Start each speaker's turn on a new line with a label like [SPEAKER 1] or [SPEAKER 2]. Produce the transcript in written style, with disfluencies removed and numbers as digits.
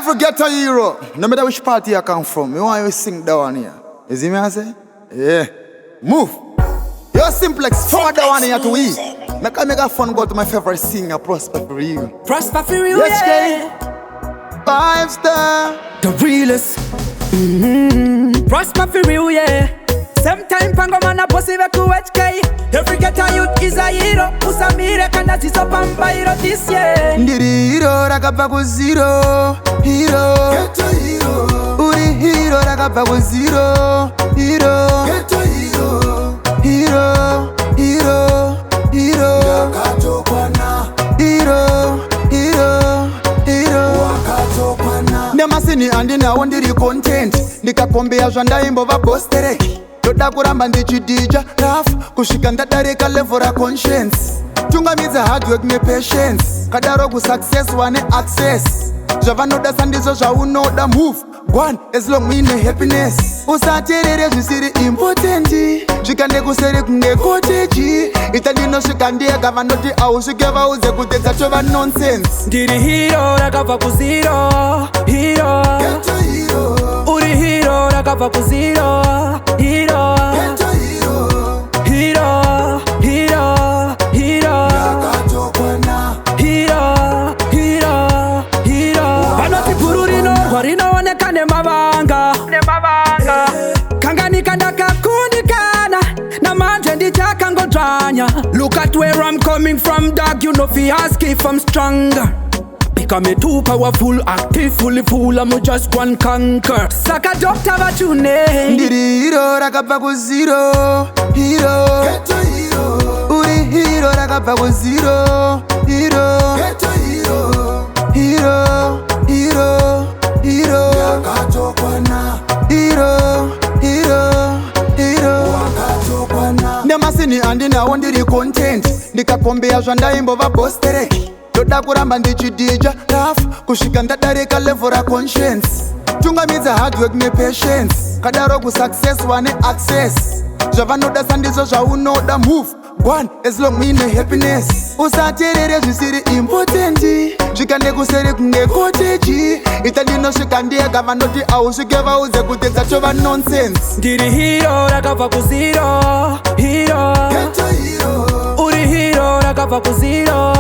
[SPEAKER 1] Every ghetto hero, no matter which party I come from, you want you sing that one here. You see me I say? Yeah. Move. Yo, Cymplex, forward that one here to we. Make a fun go to my favorite singer, Prosper for real.
[SPEAKER 2] Prosper for real,
[SPEAKER 1] HKD. 5 star.
[SPEAKER 2] The realest. Prosper for real, yeah. Sometime pango man a possible to HK. Every ghetto youth is a hero. Usamire kanda tiso pamba hero this year.
[SPEAKER 1] Ndiri hero rakabva ku zero. Hero. Ghetto hero. Uri hero rakabva ku zero. Hero. Ghetto hero. Hero. Hero. Hero. Yakatokwana. Hero. Hero. Hero. Wakatokwana. Nemasini andina wondiri content. Ndikakombea zvandaimbo vabostereki. Toda kuramba ndichidija raf kusvika ndadarika level ra conscience. Tungamidza hard work nepatience. Kadaro kusuccess wane access. Zvavanoda sandizo zvaunoda move. One as long uine happiness. Usaterere zvisiri important. Zvikande kuseri kunge cottage. Itandinoshika ndiyega vanoti ausvike vaudze kuti dzatova nonsense.
[SPEAKER 2] Ndiri hero rakabva ku zero. Hero.
[SPEAKER 1] Ghetto hero.
[SPEAKER 2] Uri hero rakabva ku zero. Hero.
[SPEAKER 1] Ghetto hero.
[SPEAKER 2] Hero. Hero. Hero.
[SPEAKER 1] Yakatokwana.
[SPEAKER 2] Hero. Hero. Hero. Vanoti guru rinooneka nemavanga. Kanganika ndakakunikana namanje ndichakangodzvanya. Look at where I'm coming from, dog. You know fi ask if I'm stronger. Become too powerful, active, fully full, I'm just one conquer. Saka doctor vachune.
[SPEAKER 1] Ndiri hero rakabva ku zero. Hero. Ghetto hero. Uri hero rakabva ku zero. Hero. Ghetto hero. Hero. Hero. Hero. Yakatokwana. Hero. Hero. Hero. Wakatokwana. Nemasini andinawo ndiri content. Ndikakombea zvandaimbo vabostereki. Toda kuramba ndichidija raf kusvika ndadarika level ra conscience. Tungamidza hard work nepatience. Kadaro kusuccess wane access. Zvavanoda sandizo zvaunoda move. One as long uine happiness. Usaterere zvisiri important. Zvikande kuseri kunge cottage. Itandinoshika ndiyega vanoti ausvike vaudze kuti dzatova nonsense.
[SPEAKER 2] Ndiri hero rakabva ku zero. Hero.
[SPEAKER 1] Ghetto hero.
[SPEAKER 2] Uri hero rakabva ku zero.